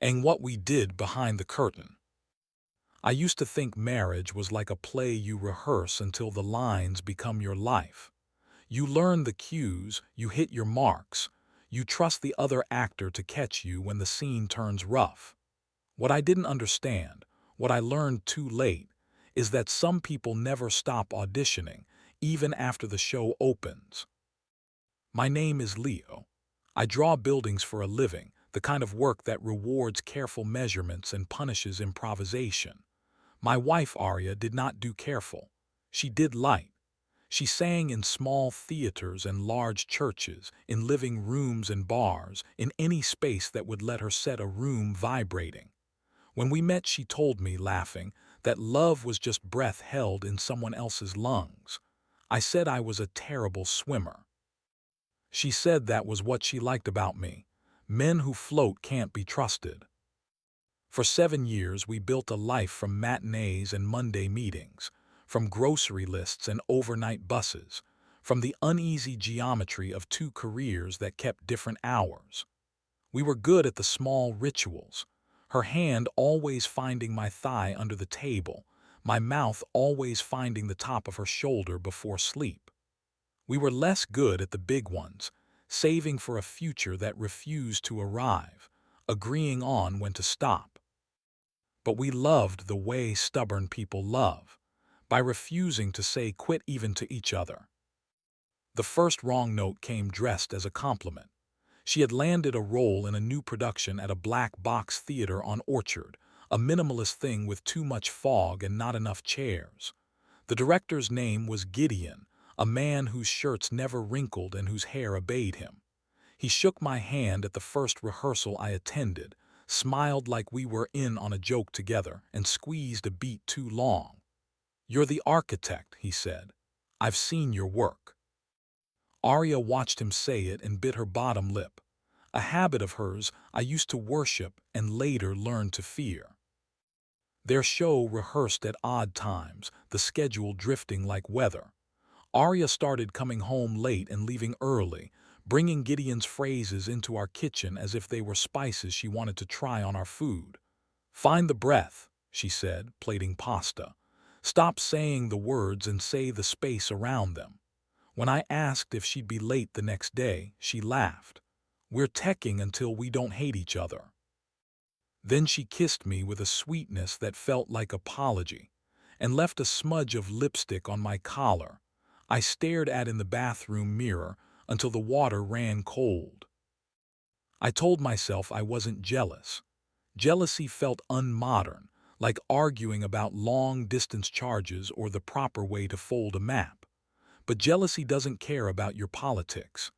and what we did behind the curtain. I used to think marriage was like a play you rehearse until the lines become your life. You learn the cues, you hit your marks, you trust the other actor to catch you when the scene turns rough. What I didn't understand, what I learned too late, is that some people never stop auditioning, even after the show opens. My name is Leo. I draw buildings for a living, the kind of work that rewards careful measurements and punishes improvisation. My wife, Arya, did not do careful. She did light. She sang in small theaters and large churches, in living rooms and bars, in any space that would let her set a room vibrating. When we met, she told me, laughing, that love was just breath held in someone else's lungs. I said I was a terrible swimmer. She said that was what she liked about me. Men who float can't be trusted. For 7 years, we built a life from matinees and Monday meetings, from grocery lists and overnight buses, from the uneasy geometry of two careers that kept different hours. We were good at the small rituals, her hand always finding my thigh under the table, my mouth always finding the top of her shoulder before sleep. We were less good at the big ones, saving for a future that refused to arrive, agreeing on when to stop. But we loved the way stubborn people love, by refusing to say quit even to each other. The first wrong note came dressed as a compliment. She had landed a role in a new production at a black box theater on Orchard, a minimalist thing with too much fog and not enough chairs. The director's name was Gideon, a man whose shirts never wrinkled and whose hair obeyed him. He shook my hand at the first rehearsal I attended, smiled like we were in on a joke together, and squeezed a beat too long. "You're the architect," he said. "I've seen your work." Arya watched him say it and bit her bottom lip, a habit of hers I used to worship and later learned to fear. Their show rehearsed at odd times, the schedule drifting like weather. Arya started coming home late and leaving early, bringing Gideon's phrases into our kitchen as if they were spices she wanted to try on our food. "Find the breath," she said, plating pasta. "Stop saying the words and say the space around them." When I asked if she'd be late the next day, she laughed. "We're teching until we don't hate each other." Then she kissed me with a sweetness that felt like apology, and left a smudge of lipstick on my collar. I stared at in the bathroom mirror until the water ran cold. I told myself I wasn't jealous. Jealousy felt unmodern, like arguing about long-distance charges or the proper way to fold a map. But jealousy doesn't care about your politics.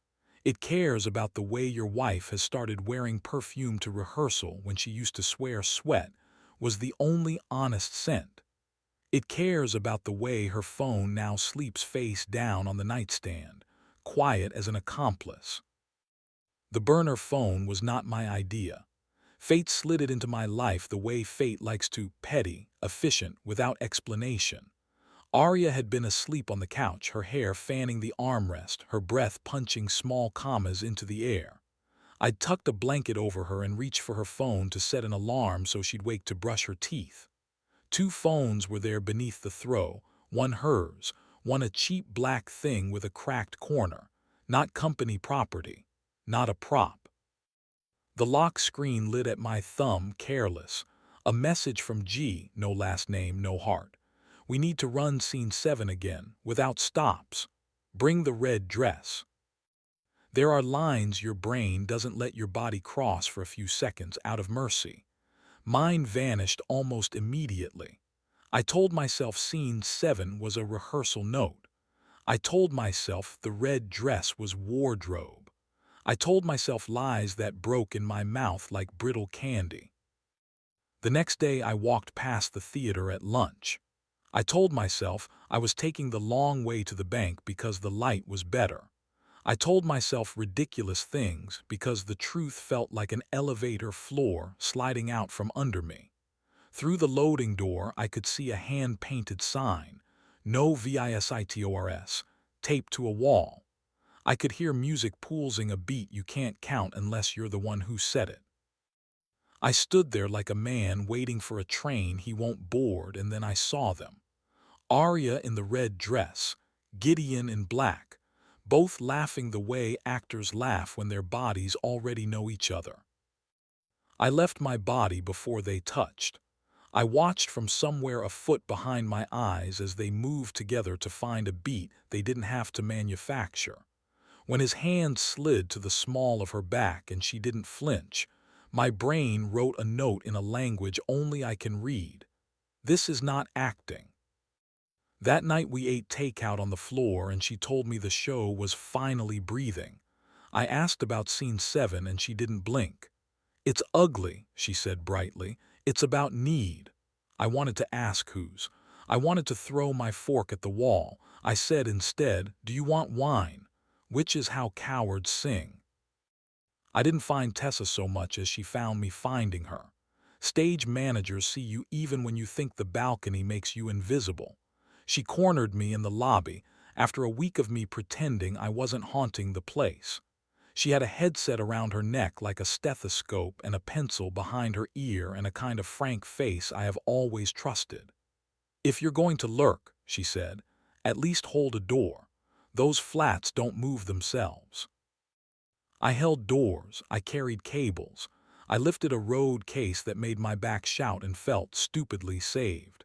It cares about the way your wife has started wearing perfume to rehearsal when she used to swear sweat was the only honest scent. It cares about the way her phone now sleeps face down on the nightstand, quiet as an accomplice. The burner phone was not my idea. Fate slid it into my life the way fate likes to, petty, efficient, without explanation. Arya had been asleep on the couch, her hair fanning the armrest, her breath punching small commas into the air. I'd tucked a blanket over her and reached for her phone to set an alarm so she'd wake to brush her teeth. Two phones were there beneath the throw, one hers, one a cheap black thing with a cracked corner, not company property, not a prop. The lock screen lit at my thumb, careless. A message from G, no last name, no heart. "We need to run scene 7 again, without stops. Bring the red dress." There are lines your brain doesn't let your body cross for a few seconds out of mercy. Mine vanished almost immediately. I told myself scene 7 was a rehearsal note. I told myself the red dress was wardrobe. I told myself lies that broke in my mouth like brittle candy. The next day I walked past the theater at lunch. I told myself I was taking the long way to the bank because the light was better. I told myself ridiculous things because the truth felt like an elevator floor sliding out from under me. Through the loading door I could see a hand-painted sign, "No VISITORS," taped to a wall. I could hear music poolsing a beat you can't count unless you're the one who said it. I stood there like a man waiting for a train he won't board, and then I saw them. Arya in the red dress, Gideon in black, both laughing the way actors laugh when their bodies already know each other. I left my body before they touched. I watched from somewhere a foot behind my eyes as they moved together to find a beat they didn't have to manufacture. When his hand slid to the small of her back and she didn't flinch, my brain wrote a note in a language only I can read. This is not acting. That night we ate takeout on the floor and she told me the show was finally breathing. I asked about scene 7 and she didn't blink. It's ugly, she said brightly. It's about need. I wanted to ask whose. I wanted to throw my fork at the wall. I said instead, do you want wine? Which is how cowards sing. I didn't find Tessa so much as she found me finding her. Stage managers see you even when you think the balcony makes you invisible. She cornered me in the lobby after a week of me pretending I wasn't haunting the place. She had a headset around her neck like a stethoscope and a pencil behind her ear and a kind of frank face I have always trusted. If you're going to lurk, she said, at least hold a door. Those flats don't move themselves. I held doors, I carried cables. I lifted a road case that made my back shout and felt stupidly saved.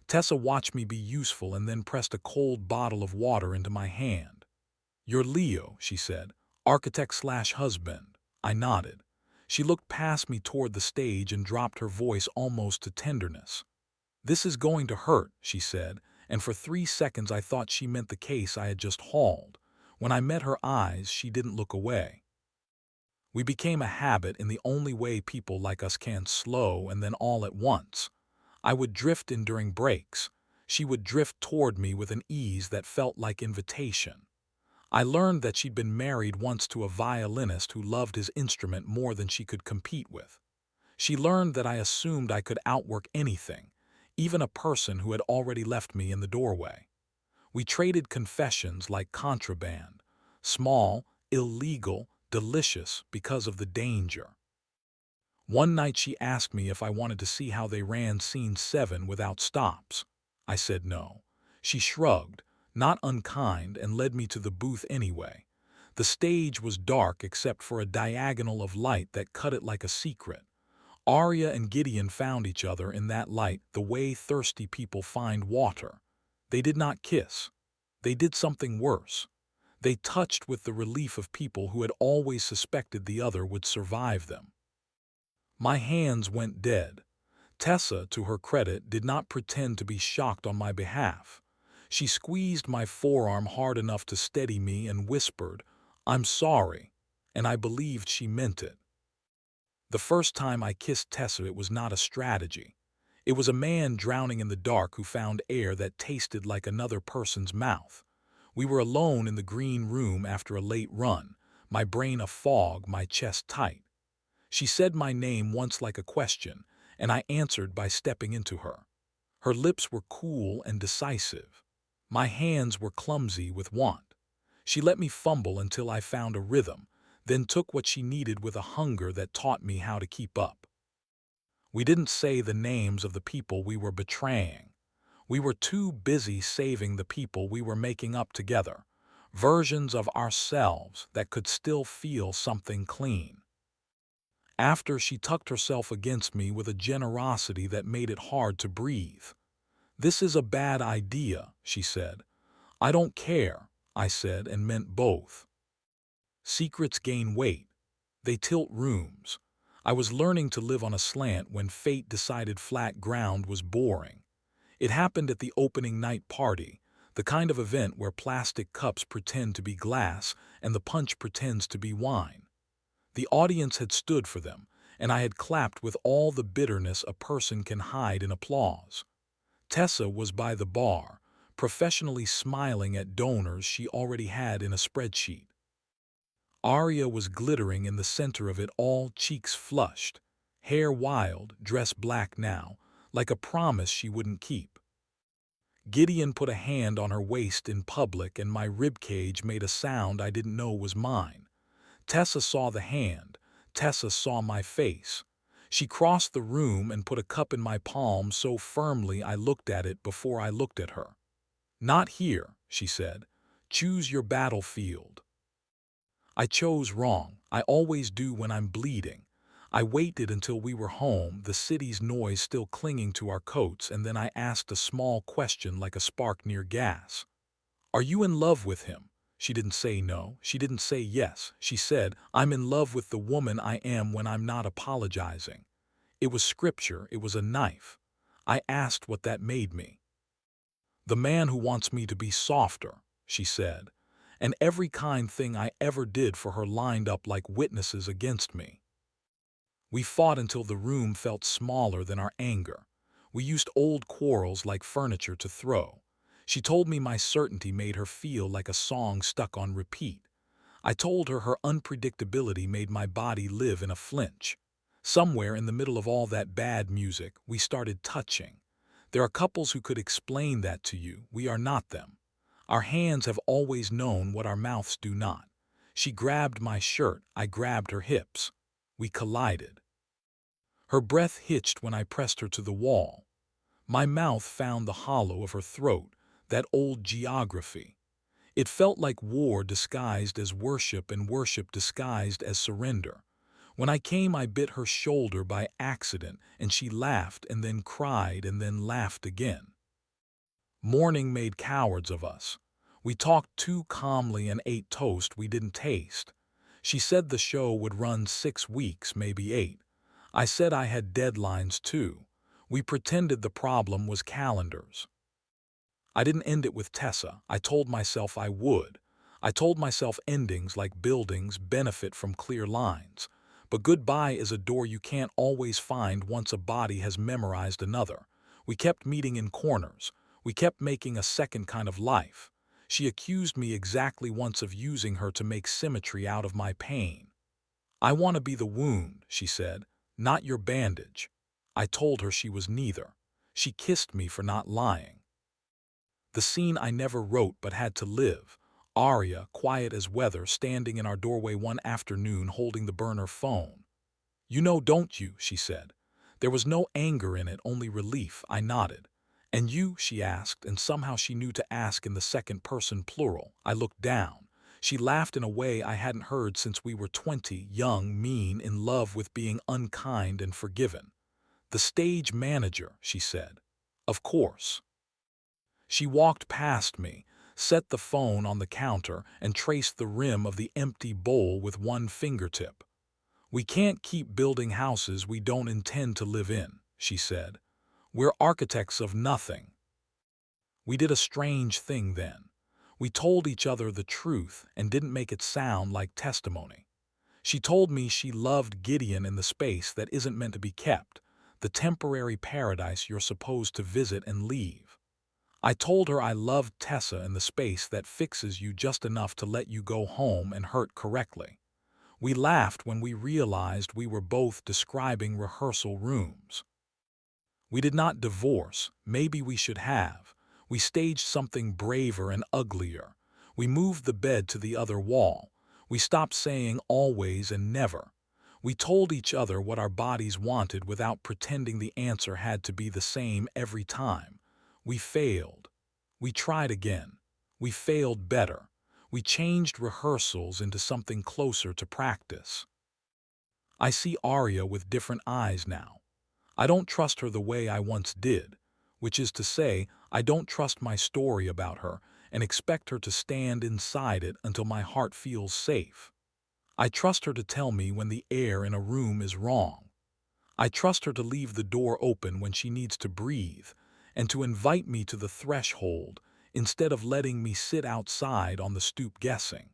Tessa watched me be useful and then pressed a cold bottle of water into my hand. You're Leo, she said. Architect/husband. I nodded. She looked past me toward the stage and dropped her voice almost to tenderness. This is going to hurt, she said, and for 3 seconds I thought she meant the case I had just hauled. When I met her eyes, she didn't look away. We became a habit in the only way people like us can, slow and then all at once. I would drift in during breaks. She would drift toward me with an ease that felt like invitation. I learned that she'd been married once to a violinist who loved his instrument more than she could compete with. She learned that I assumed I could outwork anything, even a person who had already left me in the doorway. We traded confessions like contraband, small, illegal, delicious because of the danger. One night she asked me if I wanted to see how they ran scene 7 without stops. I said no. She shrugged, not unkind, and led me to the booth anyway. The stage was dark except for a diagonal of light that cut it like a secret. Arya and Gideon found each other in that light the way thirsty people find water. They did not kiss. They did something worse. They touched with the relief of people who had always suspected the other would survive them. My hands went dead. Tessa, to her credit, did not pretend to be shocked on my behalf. She squeezed my forearm hard enough to steady me and whispered, "I'm sorry," and I believed she meant it. The first time I kissed Tessa, it was not a strategy. It was a man drowning in the dark who found air that tasted like another person's mouth. We were alone in the green room after a late run, my brain a fog, my chest tight. She said my name once like a question, and I answered by stepping into her. Her lips were cool and decisive. My hands were clumsy with want. She let me fumble until I found a rhythm, then took what she needed with a hunger that taught me how to keep up. We didn't say the names of the people we were betraying. We were too busy saving the people we were making up together, versions of ourselves that could still feel something clean. After, she tucked herself against me with a generosity that made it hard to breathe. "This is a bad idea," she said. "I don't care," I said, and meant both. Secrets gain weight. They tilt rooms. I was learning to live on a slant when fate decided flat ground was boring. It happened at the opening night party, the kind of event where plastic cups pretend to be glass and the punch pretends to be wine. The audience had stood for them, and I had clapped with all the bitterness a person can hide in applause. Tessa was by the bar, professionally smiling at donors she already had in a spreadsheet. Arya was glittering in the center of it all, cheeks flushed, hair wild, dress black now, like a promise she wouldn't keep. Gideon put a hand on her waist in public and my ribcage made a sound I didn't know was mine. Tessa saw the hand. Tessa saw my face. She crossed the room and put a cup in my palm so firmly I looked at it before I looked at her. "Not here," she said. "Choose your battlefield." I chose wrong. I always do when I'm bleeding. I waited until we were home, the city's noise still clinging to our coats, and then I asked a small question like a spark near gas. "Are you in love with him?" She didn't say no. She didn't say yes. She said, "I'm in love with the woman I am when I'm not apologizing." It was scripture. It was a knife. I asked what that made me. "The man who wants me to be softer," she said, and every kind thing I ever did for her lined up like witnesses against me. We fought until the room felt smaller than our anger. We used old quarrels like furniture to throw. She told me my certainty made her feel like a song stuck on repeat. I told her her unpredictability made my body live in a flinch. Somewhere in the middle of all that bad music, we started touching. There are couples who could explain that to you. We are not them. Our hands have always known what our mouths do not. She grabbed my shirt, I grabbed her hips. We collided. Her breath hitched when I pressed her to the wall. My mouth found the hollow of her throat, that old geography. It felt like war disguised as worship and worship disguised as surrender. When I came, I bit her shoulder by accident, and she laughed and then cried and then laughed again. Morning made cowards of us. We talked too calmly and ate toast we didn't taste. She said the show would run 6 weeks, maybe 8. I said I had deadlines too. We pretended the problem was calendars. I didn't end it with Tessa. I told myself I would. I told myself endings like buildings benefit from clear lines. But goodbye is a door you can't always find once a body has memorized another. We kept meeting in corners. We kept making a second kind of life. She accused me exactly once of using her to make symmetry out of my pain. "I want to be the wound," she said, "not your bandage." I told her she was neither. She kissed me for not lying. The scene I never wrote but had to live. Aria, quiet as weather, standing in our doorway one afternoon holding the burner phone. "You know, don't you?" she said. There was no anger in it, only relief. I nodded. "And you?" she asked, and somehow she knew to ask in the second person plural. I looked down. She laughed in a way I hadn't heard since we were 20, young, mean, in love with being unkind and forgiven. "The stage manager," she said. "Of course." She walked past me, set the phone on the counter, and traced the rim of the empty bowl with one fingertip. "We can't keep building houses we don't intend to live in," she said. "We're architects of nothing." We did a strange thing then. We told each other the truth and didn't make it sound like testimony. She told me she loved Gideon in the space that isn't meant to be kept, the temporary paradise you're supposed to visit and leave. I told her I loved Tessa in the space that fixes you just enough to let you go home and hurt correctly. We laughed when we realized we were both describing rehearsal rooms. We did not divorce, maybe we should have. We staged something braver and uglier. We moved the bed to the other wall. We stopped saying always and never. We told each other what our bodies wanted without pretending the answer had to be the same every time. We failed. We tried again. We failed better. We changed rehearsals into something closer to practice. I see Aria with different eyes now. I don't trust her the way I once did, which is to say, I don't trust my story about her and expect her to stand inside it until my heart feels safe. I trust her to tell me when the air in a room is wrong. I trust her to leave the door open when she needs to breathe and to invite me to the threshold instead of letting me sit outside on the stoop guessing.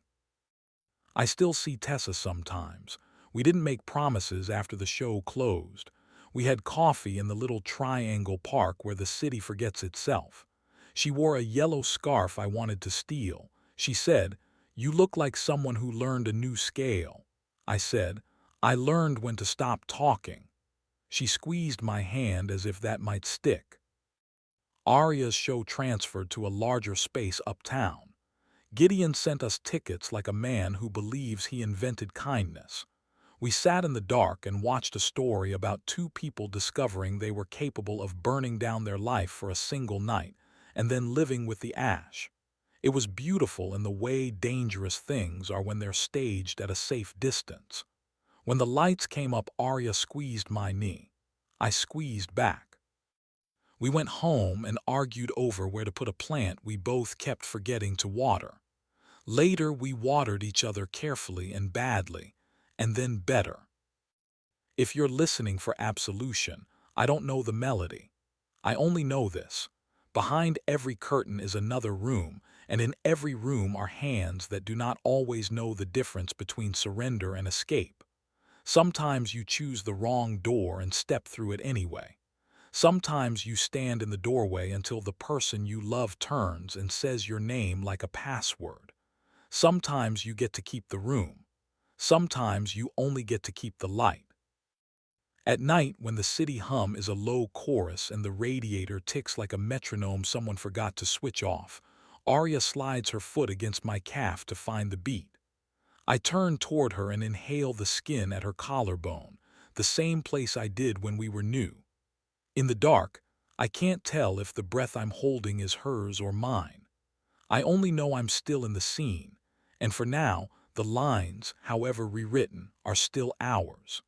I still see Tessa sometimes. We didn't make promises after the show closed. We had coffee in the little triangle park where the city forgets itself. She wore a yellow scarf I wanted to steal. She said, "You look like someone who learned a new scale." I said, "I learned when to stop talking." She squeezed my hand as if that might stick. Aria's show transferred to a larger space uptown. Gideon sent us tickets like a man who believes he invented kindness. We sat in the dark and watched a story about two people discovering they were capable of burning down their life for a single night and then living with the ash. It was beautiful in the way dangerous things are when they're staged at a safe distance. When the lights came up, Arya squeezed my knee. I squeezed back. We went home and argued over where to put a plant we both kept forgetting to water. Later, we watered each other carefully and badly, and then better. If you're listening for absolution, I don't know the melody. I only know this. Behind every curtain is another room, and in every room are hands that do not always know the difference between surrender and escape. Sometimes you choose the wrong door and step through it anyway. Sometimes you stand in the doorway until the person you love turns and says your name like a password. Sometimes you get to keep the room. Sometimes you only get to keep the light. At night, when the city hum is a low chorus and the radiator ticks like a metronome someone forgot to switch off, Arya slides her foot against my calf to find the beat. I turn toward her and inhale the skin at her collarbone, the same place I did when we were new. In the dark, I can't tell if the breath I'm holding is hers or mine. I only know I'm still in the scene, and for now, the lines, however rewritten, are still ours.